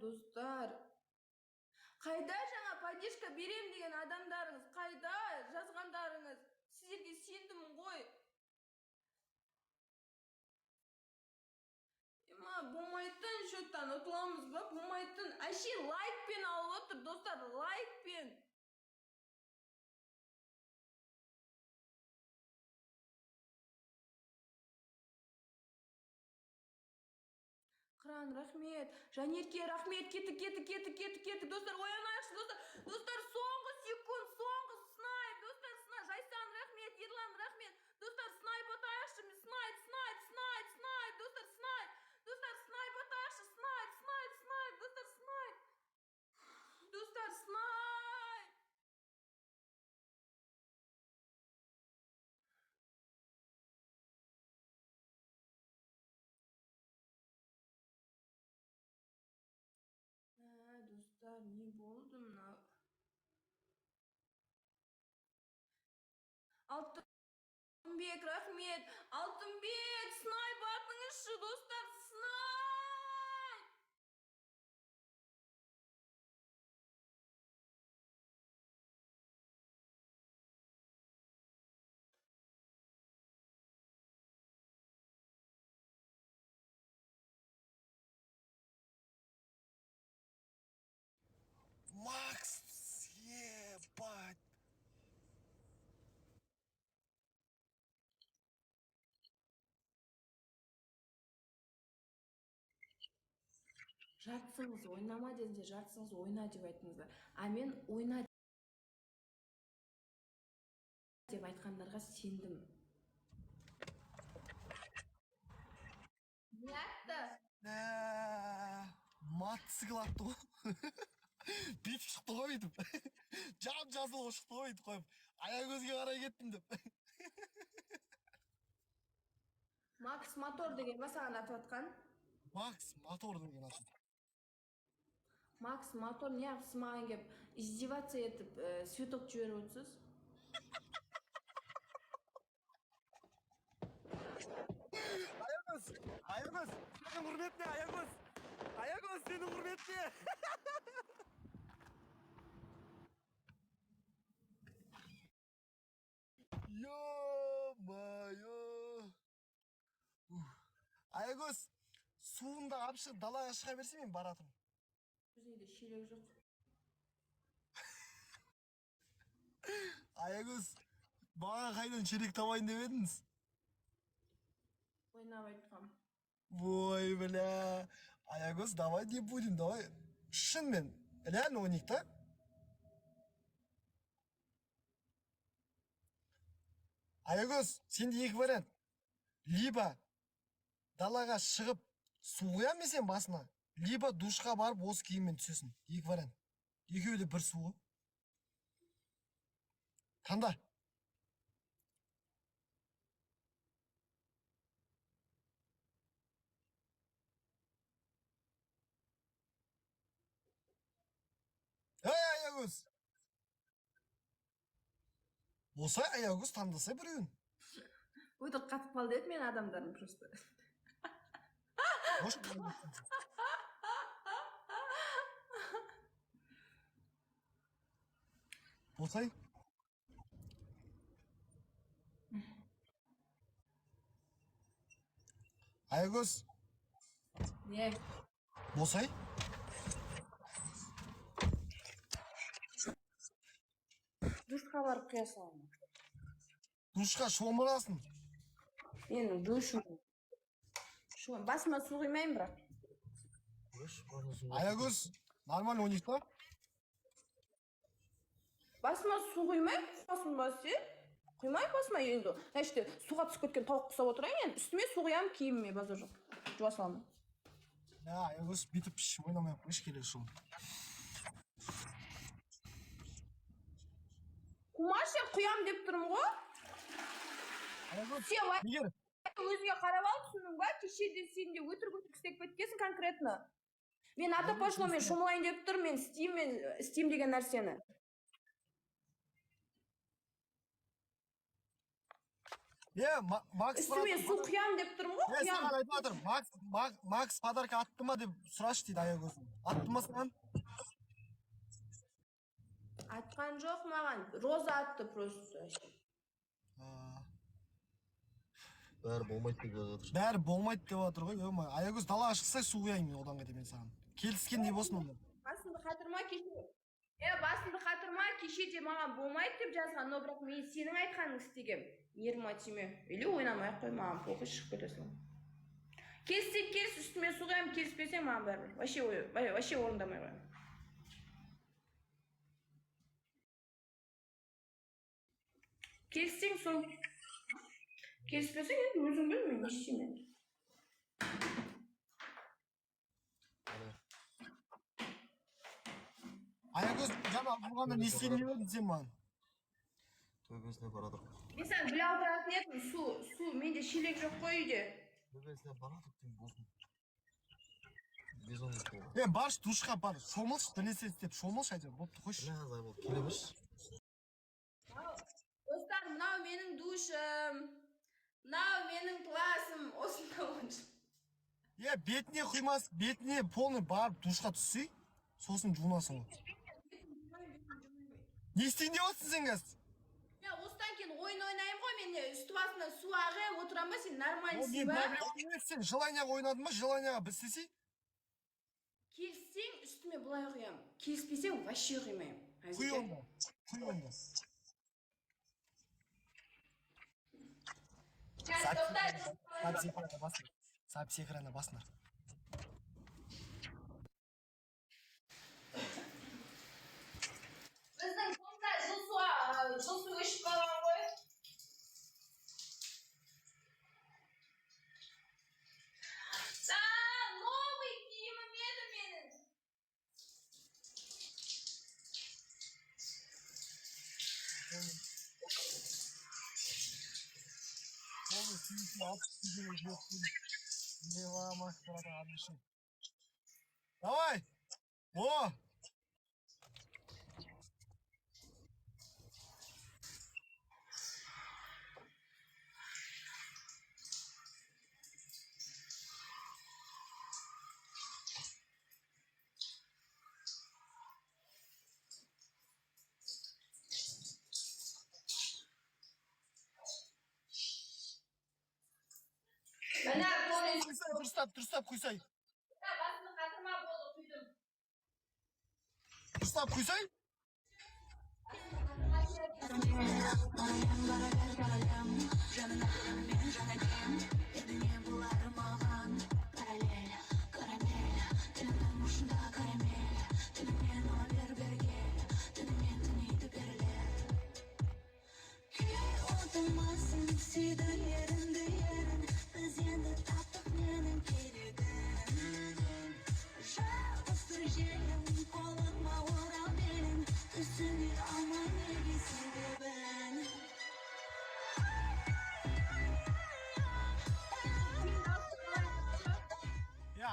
достар. Қайда жаңа поддержка берем деген адамдарыңыз? Қайда жазғандарыңыз? Сіздерге сендім ғой. Болмайтын шөттен ұтыламыз ба? Болмайтын. Әше лайкпен алып отыр, достар, лайкпен. Қыран, рахмет. Жанерке, рахмет. Кеттік. Достар, оянайықшы, достар, соңғы секунд, соңғы снайп. Достар, снайп. Жайсан, рахмет. Ерлан, рахмет. Достар, снайп атайықшы. Снайп. Достар, снайп. Достар, снайп атайықшы. Снайп. Достар, снайп. Достар, снайп. Достар, не болды мынау? Алтынбек, рахмет. Алтынбек, снайп атыңызшы, достар, снайп. Макс, ебать. Жартысыңыз ойнама дегенде жартысыңыз ойна деп айтыңыздар. А мен ойна деп айтқандарға сендім. Не айтты? Мотоцикл атты ғой. Бүйтіп шықты ғой бүйтіп. Жазыл ғой шықты ғой бүйтіп қойып. Аягөзге қарай кеттім деп. Макс мотор деген ба саған атып атқан? Макс мотор деген аты. Макс мотор не yapsın mаған кеп издеваться етіп светок жіберіп отырсыз? Аягөз, сенің құрметіне, Аягөз. Аягөз, сенің құрметіне. Ё-моё. Аягөз, суында алып шығып далаға шыға берсе мен баратым. Бізде шелек жоқ. Аягөз, маған қайдан шелек табайын деп едіңіз? Ойнап айтқам. Ой, бля. Аягөз, давай не будем, давай. Шынымен, реально ойнайық та? Аягөз, сенде екі вариант. Либо далаға шығып су құям мен сен басына, либо душқа барып осы киіммен түсесің. Екі вариант. Екеуі де бір су ғой. Таңда. Аягөз. Болса Аягөз таңдаса біреуін. Өйтіп қатып қалды еді мен адамдарым просто. Болсай. Аягөз. Не? Болсай. Душқа барып құя саламын. Душқа шомырасын. Менің душым. Басыма су құймаймын бірақ. Аягөз, нормально ойнайық та? Басыма су құймаймын, құясын ба сен? Құймай басыма енді. Значит, суға түсіп кеткен тауық құсап отырайын, енді үстіме су құямын, киіміме базар жоқ. Жуа саламын. Аягөз, бүйтіп ойнамай ақ қойшы келесі жолы. Құмаш, сен құям деп тұрмын ғой. Сен өзіңе қарап ал, түсіндің ба? Кешеден сен де өтірік істеп кеткенсің конкретно. Мен ата пошло, мен шомылайын деп тұрмын, мен істеймін деген нәрсені. Макс Үстіме су құям деп тұрмын ғой, құям. саған айтып жатырмын. Макс подарка атты ма деп сұрашы дейді аягөзім. Атты ма саған? Айтқан жоқ маған. Роза атты просто. Бәрі болмайды деп жатыр. Бәрі болмайды деп жатыр ғой. Аягөз далаға шықса су құяйын мен одан кетемін саған. Келіскендей болсын онда. Басымды қатырма кеше. Басымды қатырма кеше де маған болмайды деп жазған, но бірақ мен сенің айтқаның істегем. Еріма тиме. Или ойнамай қой, маған похуй, шығып кетесің. Келіссең келіс, үстіме су құямын, келіспесең маған бәрібір. Вообще орындамай қоямын. Келіссең сол. Келіспесең енді өзің біл, мен не істеймін енді. Аягөз жаңа болғанда не істейін деп едің сен маған? Төбесіне барады. Мен сән біле алдыратын едім, су, менде шелек жоқ қой үйде. Төбесіне барады дейін болсын. Безон қой. Барш душқа бар, шомылш, бірнәрсе істеп шомылш әйтеуір, болыпты қойшы. Не азай болды, келеміз. Достар, мынау менің душым. Мынау менің классым, осында оншы. Бетіне құймас, бетіне полный барып душқа түссей, сосын жуынасың ғой. Не істейін деп отырсың сен қазір? Мен осыдан кейін ойын ойнаймын ғой, мен үсті басына су ағып отырам ба, сен нормальсың ба? Сен желанияға ойнадың ба, желанияға біз істесей? Келіссең үстіме бұлай құям, келіспесең вообще құймайым. Құй онда, құй онда. Запись экрана басыңдар. Біздің сонда жыл су ішіп қалған ғой. Новый киімім еді менің. Давай! О! Мына көңіл Дұрыстап құйсай. басымды қатырма болды, құйдым. Дұрыстап құйсай.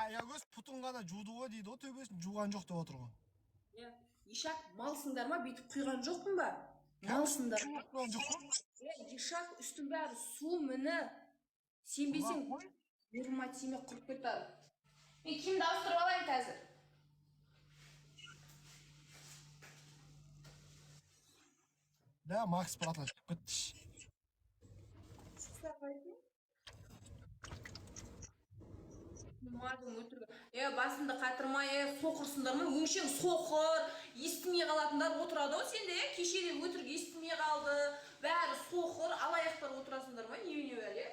Аягөз пұтын ғана жуды ғой дейді, о төбесін жуған жоқ деп отыр ғой. Ишак, малсыңдар ма? Бүйтіп құйған жоқпын ба? Малсыңдар. Құйған жоқ қой. Ишак, үстің бәрі су міні. Сенбесең, еріма тиме құрып кетеді. Мен киімді ауыстырып алайын қазір. Да, Макс братан шығып кетті. Басымды қатырма, соқырсыңдар ма? Өңшең соқыр, естімей қалатындар отырады ғой сенде, кешеде өтірік естімей қалды, бәрі соқыр, алаяқтар отырасыңдар ма? Не бәрі?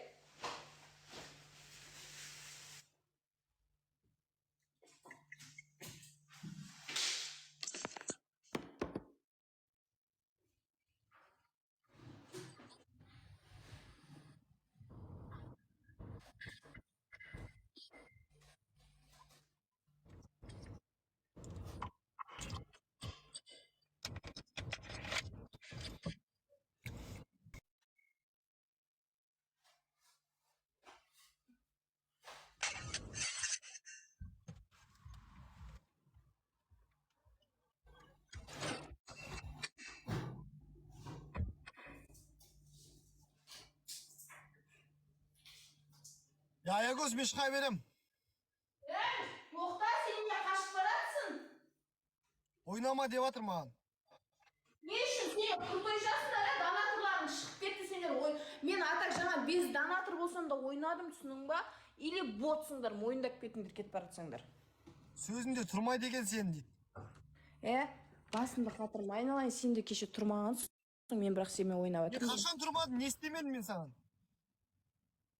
Ya Aygos мен шыға берем. Тоқта, сен не қашып баратсың? Ойнама деп жатыр маған. Не үшін сен құртой жассыңдар, донаторларың шығып кетті сендер. Мен атак жаңа без донатор болсам да ойнадым, түсінің ба? Или ботсыңдар, мойындап кетіңдер, кетіп баратсаңдар. Сөзінде тұрмайды екен сен дейді. Басымды қатырма, айналайын, сен де кеше тұрмағансың, мен бірақ сенімен ойнап Мен жатырмын. қашан тұрмадым, не істемедім мен саған?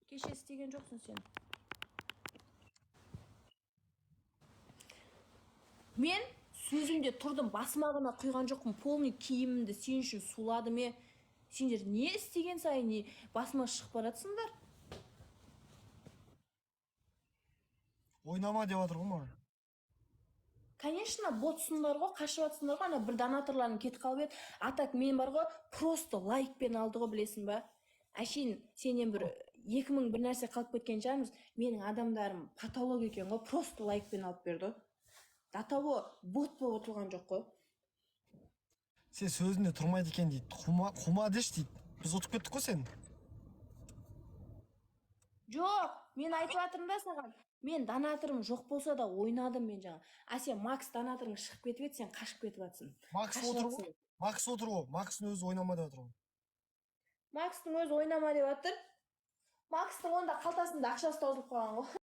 Кеше істеген жоқсың сен. Мен сөзімде тұрдым, басыма ғана құйған жоқпын, полный киімімді сен үшін суладым. Сендер не істеген сайын, не басыма шығып баратсыңдар? Ойнама деп жатыр ғой маған. Конечно, ботсыңдар ғой, қашып жатсыңдар ғой, ана бір донаторларың кетіп қалып еді. Атак мен бар ғой, просто лайкпен алды ғой, білесің ба? Әшейін сенен бір 2000 бір нәрсе қалып кеткен шығармыз. Менің адамдарым патолог екен ғой, просто лайкпен алып берді. До того бот болып отырған жоқ қой. Сен сөзінде тұрмайды екен дейді. Құма деш дейді. Біз ұтып кеттік қой сені. Жоқ, мен айтып жатырмын да саған. Мен донаторым жоқ болса да ойнадым мен жаңа. А сен Макс донаторың шығып кетіп еді, сен қашып кетіп жатсың. Макс отыр ғой. Макс отыр ғой. Макстың өзі ойнама деп жатыр ғой. Макстың өзі ойнама деп жатыр. Макстың онда қалтасында ақшасы таусылып қалған ғой.